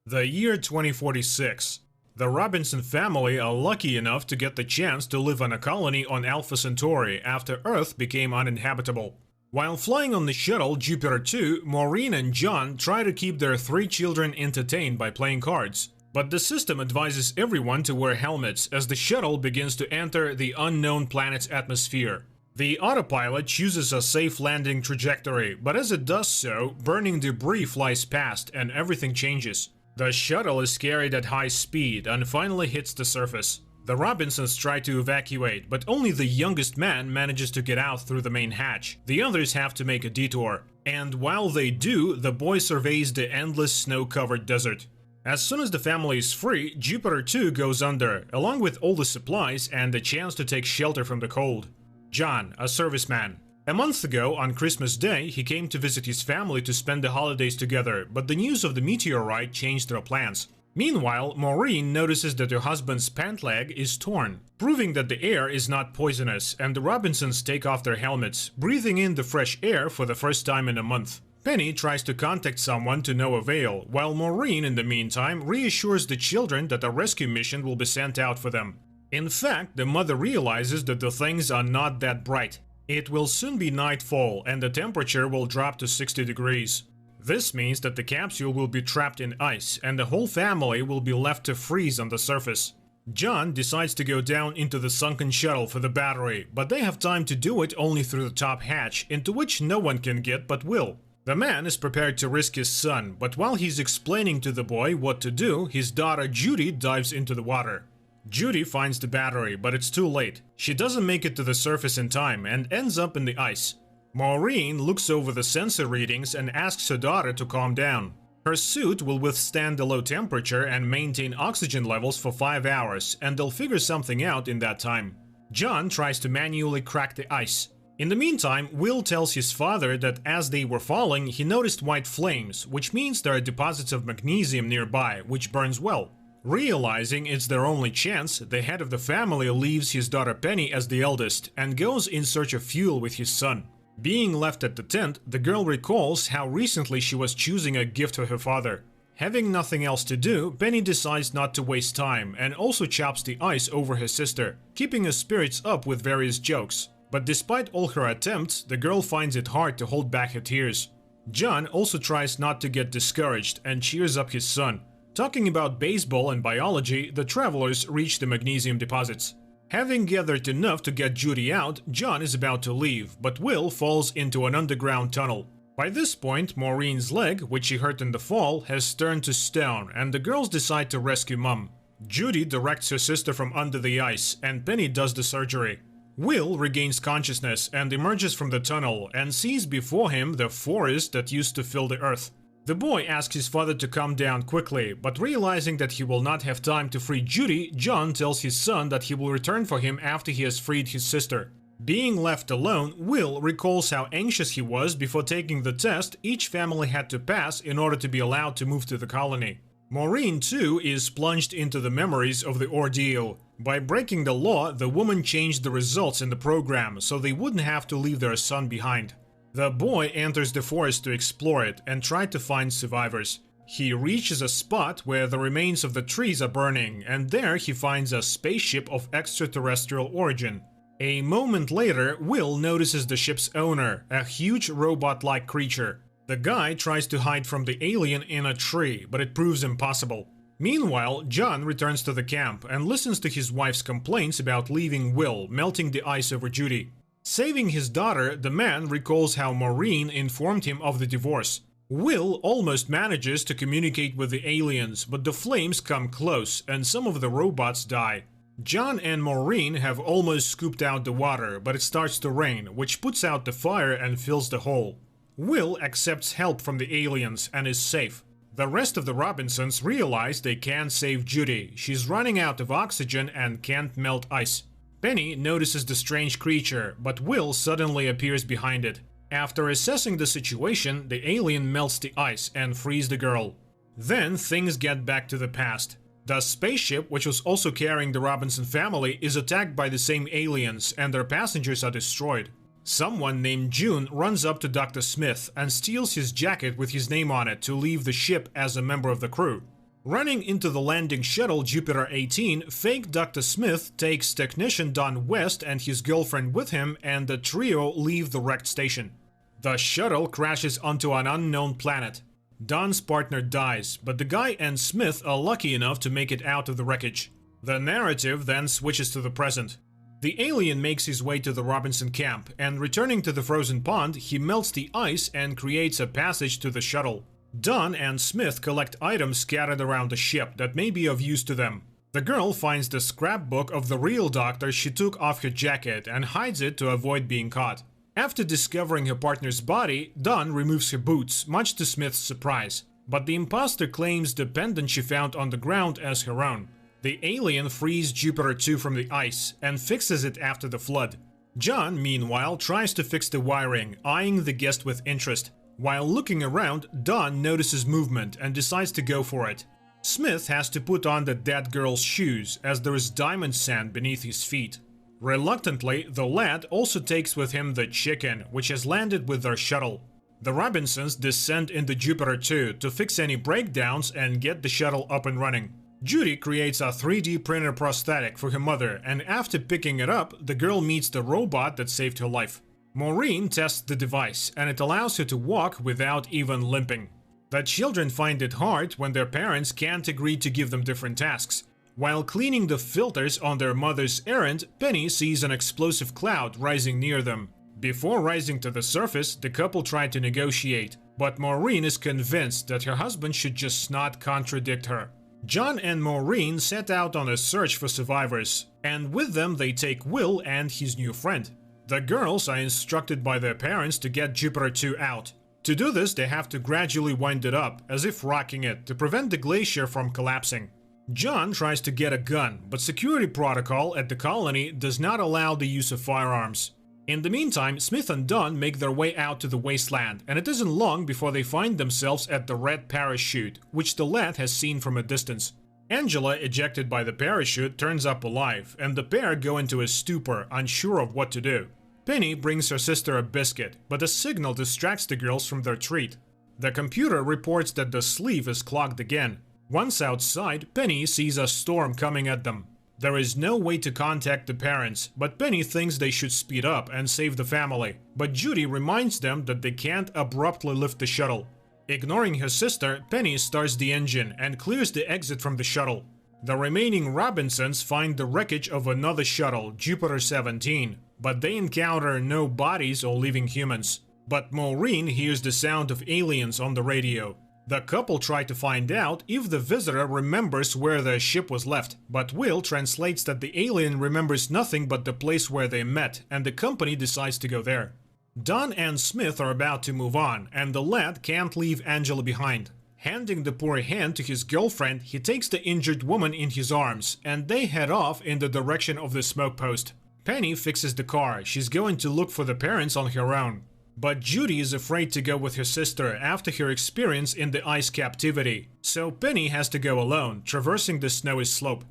The year 2046. The Robinson family are lucky enough to get the chance to live on a colony on Alpha Centauri after Earth became uninhabitable. While flying on the shuttle Jupiter 2, Maureen and John try to keep their 3 children entertained by playing cards. But the system advises everyone to wear helmets as the shuttle begins to enter the unknown planet's atmosphere. The autopilot chooses a safe landing trajectory, but as it does so, burning debris flies past and everything changes. The shuttle is carried at high speed and finally hits the surface. The Robinsons try to evacuate, but only the youngest man manages to get out through the main hatch. The others have to make a detour. And while they do, the boy surveys the endless snow-covered desert. As soon as the family is free, Jupiter 2 goes under, along with all the supplies and a chance to take shelter from the cold. John, a serviceman. A month ago, on Christmas Day, he came to visit his family to spend the holidays together, but the news of the meteorite changed their plans. Meanwhile, Maureen notices that her husband's pant leg is torn, proving that the air is not poisonous, and the Robinsons take off their helmets, breathing in the fresh air for the first time in a month. Penny tries to contact someone to no avail, while Maureen, in the meantime, reassures the children that a rescue mission will be sent out for them. In fact, the mother realizes that the things are not that bright. It will soon be nightfall and the temperature will drop to 60 degrees. This means that the capsule will be trapped in ice and the whole family will be left to freeze on the surface. John decides to go down into the sunken shuttle for the battery, but they have time to do it only through the top hatch, into which no one can get but Will. The man is prepared to risk his son, but while he's explaining to the boy what to do, his daughter Judy dives into the water. Judy finds the battery, but it's too late. She doesn't make it to the surface in time and ends up in the ice. Maureen looks over the sensor readings and asks her daughter to calm down. Her suit will withstand the low temperature and maintain oxygen levels for 5 hours, and they'll figure something out in that time. John tries to manually crack the ice. In the meantime, Will tells his father that as they were falling, he noticed white flames, which means there are deposits of magnesium nearby, which burns well. Realizing it's their only chance, the head of the family leaves his daughter Penny as the eldest and goes in search of fuel with his son. Being left at the tent, the girl recalls how recently she was choosing a gift for her father. Having nothing else to do, Penny decides not to waste time and also chops the ice over her sister, keeping her spirits up with various jokes. But despite all her attempts, the girl finds it hard to hold back her tears. John also tries not to get discouraged and cheers up his son. Talking about baseball and biology, the travelers reach the magnesium deposits. Having gathered enough to get Judy out, John is about to leave, but Will falls into an underground tunnel. By this point, Maureen's leg, which she hurt in the fall, has turned to stone, and the girls decide to rescue Mum. Judy directs her sister from under the ice, and Penny does the surgery. Will regains consciousness and emerges from the tunnel and sees before him the forest that used to fill the earth. The boy asks his father to come down quickly, but realizing that he will not have time to free Judy, John tells his son that he will return for him after he has freed his sister. Being left alone, Will recalls how anxious he was before taking the test each family had to pass in order to be allowed to move to the colony. Maureen, too, is plunged into the memories of the ordeal. By breaking the law, the woman changed the results in the program so they wouldn't have to leave their son behind. The boy enters the forest to explore it and try to find survivors. He reaches a spot where the remains of the trees are burning, and there he finds a spaceship of extraterrestrial origin. A moment later, Will notices the ship's owner, a huge robot-like creature. The guy tries to hide from the alien in a tree, but it proves impossible. Meanwhile, John returns to the camp and listens to his wife's complaints about leaving Will melting the ice over Judy. Saving his daughter, the man recalls how Maureen informed him of the divorce. Will almost manages to communicate with the aliens, but the flames come close and some of the robots die. John and Maureen have almost scooped out the water, but it starts to rain, which puts out the fire and fills the hole. Will accepts help from the aliens and is safe. The rest of the Robinsons realize they can't save Judy. She's running out of oxygen and can't melt ice. Penny notices the strange creature, but Will suddenly appears behind it. After assessing the situation, the alien melts the ice and frees the girl. Then things get back to the past. The spaceship, which was also carrying the Robinson family, is attacked by the same aliens and their passengers are destroyed. Someone named June runs up to Dr. Smith and steals his jacket with his name on it to leave the ship as a member of the crew. Running into the landing shuttle Jupiter 18, fake Dr. Smith takes technician Don West and his girlfriend with him, and the trio leave the wrecked station. The shuttle crashes onto an unknown planet. Don's partner dies, but the guy and Smith are lucky enough to make it out of the wreckage. The narrative then switches to the present. The alien makes his way to the Robinson camp, and returning to the frozen pond, he melts the ice and creates a passage to the shuttle. Don and Smith collect items scattered around the ship that may be of use to them. The girl finds the scrapbook of the real doctor she took off her jacket and hides it to avoid being caught. After discovering her partner's body, Don removes her boots, much to Smith's surprise. But the imposter claims the pendant she found on the ground as her own. The alien frees Jupiter 2 from the ice and fixes it after the flood. John, meanwhile, tries to fix the wiring, eyeing the guest with interest. While looking around, Don notices movement and decides to go for it. Smith has to put on the dead girl's shoes, as there is diamond sand beneath his feet. Reluctantly, the lad also takes with him the chicken, which has landed with their shuttle. The Robinsons descend into Jupiter 2 to fix any breakdowns and get the shuttle up and running. Judy creates a 3D printer prosthetic for her mother, and after picking it up, the girl meets the robot that saved her life. Maureen tests the device, and it allows her to walk without even limping. The children find it hard when their parents can't agree to give them different tasks. While cleaning the filters on their mother's errand, Penny sees an explosive cloud rising near them. Before rising to the surface, the couple try to negotiate, but Maureen is convinced that her husband should just not contradict her. John and Maureen set out on a search for survivors, and with them they take Will and his new friend. The girls are instructed by their parents to get Jupiter 2 out. To do this, they have to gradually wind it up, as if rocking it, to prevent the glacier from collapsing. John tries to get a gun, but security protocol at the colony does not allow the use of firearms. In the meantime, Smith and Don make their way out to the wasteland, and it isn't long before they find themselves at the red parachute, which the lad has seen from a distance. Angela, ejected by the parachute, turns up alive, and the pair go into a stupor, unsure of what to do. Penny brings her sister a biscuit, but a signal distracts the girls from their treat. The computer reports that the sleeve is clogged again. Once outside, Penny sees a storm coming at them. There is no way to contact the parents, but Penny thinks they should speed up and save the family. But Judy reminds them that they can't abruptly lift the shuttle. Ignoring her sister, Penny starts the engine and clears the exit from the shuttle. The remaining Robinsons find the wreckage of another shuttle, Jupiter 17, but they encounter no bodies or living humans. But Maureen hears the sound of aliens on the radio. The couple try to find out if the visitor remembers where their ship was left, but Will translates that the alien remembers nothing but the place where they met, and the company decides to go there. Don and Smith are about to move on, and the lad can't leave Angela behind. Handing the poor hand to his girlfriend, he takes the injured woman in his arms, and they head off in the direction of the smoke post. Penny fixes the car. She's going to look for the parents on her own. But Judy is afraid to go with her sister after her experience in the ice captivity, so Penny has to go alone, traversing the snowy slope.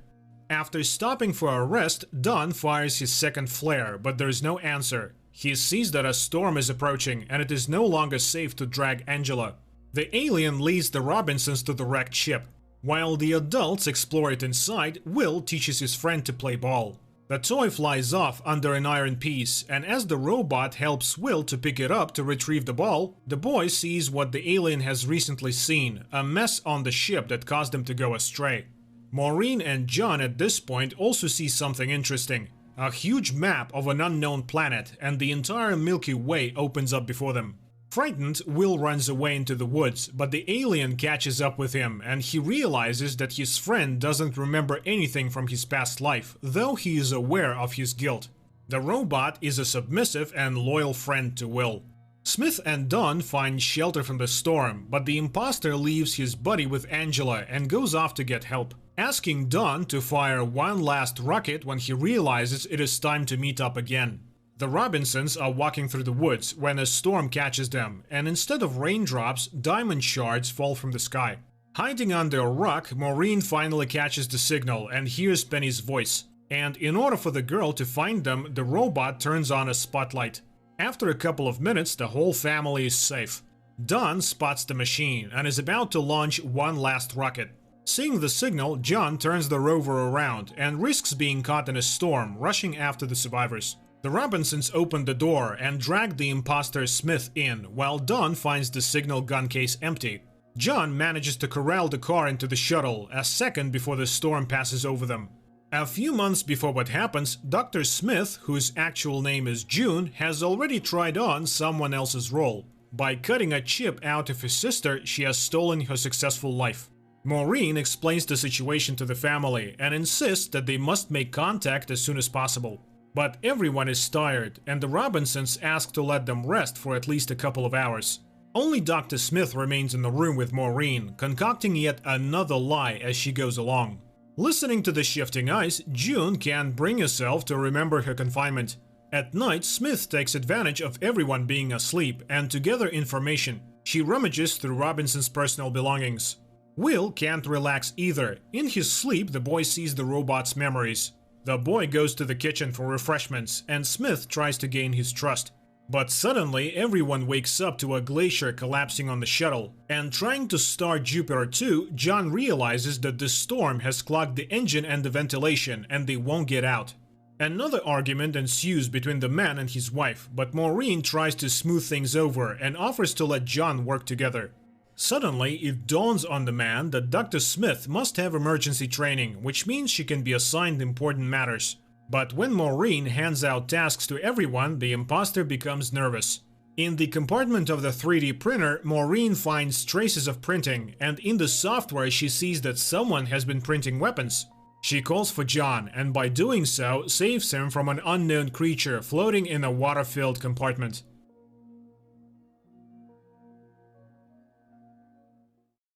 After stopping for a rest, Don fires his second flare, but there is no answer. He sees that a storm is approaching, and it is no longer safe to drag Angela. The alien leads the Robinsons to the wrecked ship. While the adults explore it inside, Will teaches his friend to play ball. The toy flies off under an iron piece, and as the robot helps Will to pick it up to retrieve the ball, the boy sees what the alien has recently seen, a mess on the ship that caused him to go astray. Maureen and John at this point also see something interesting. A huge map of an unknown planet, and the entire Milky Way opens up before them. Frightened, Will runs away into the woods, but the alien catches up with him, and he realizes that his friend doesn't remember anything from his past life, though he is aware of his guilt. The robot is a submissive and loyal friend to Will. Smith and Don find shelter from the storm, but the imposter leaves his buddy with Angela and goes off to get help, asking Don to fire one last rocket when he realizes it is time to meet up again. The Robinsons are walking through the woods when a storm catches them, and instead of raindrops, diamond shards fall from the sky. Hiding under a rock, Maureen finally catches the signal and hears Penny's voice. And in order for the girl to find them, the robot turns on a spotlight. After a couple of minutes, the whole family is safe. Don spots the machine and is about to launch one last rocket. Seeing the signal, John turns the rover around and risks being caught in a storm, rushing after the survivors. The Robinsons open the door and drag the imposter Smith in, while Don finds the signal gun case empty. John manages to corral the car into the shuttle a second before the storm passes over them. A few months before what happens, Dr. Smith, whose actual name is June, has already tried on someone else's role. By cutting a chip out of his sister, she has stolen her successful life. Maureen explains the situation to the family and insists that they must make contact as soon as possible. But everyone is tired, and the Robinsons ask to let them rest for at least a couple of hours. Only Dr. Smith remains in the room with Maureen, concocting yet another lie as she goes along. Listening to the shifting ice, June can't bring herself to remember her confinement. At night, Smith takes advantage of everyone being asleep and to gather information. She rummages through Robinson's personal belongings. Will can't relax either. In his sleep, the boy sees the robot's memories. The boy goes to the kitchen for refreshments, and Smith tries to gain his trust. But suddenly, everyone wakes up to a glacier collapsing on the shuttle, and trying to start Jupiter 2, John realizes that the storm has clogged the engine and the ventilation, and they won't get out. Another argument ensues between the man and his wife, but Maureen tries to smooth things over and offers to let John work together. Suddenly, it dawns on the man that Dr. Smith must have emergency training, which means she can be assigned important matters. But when Maureen hands out tasks to everyone, the imposter becomes nervous. In the compartment of the 3D printer, Maureen finds traces of printing, and in the software she sees that someone has been printing weapons. She calls for John, and by doing so, saves him from an unknown creature floating in a water-filled compartment.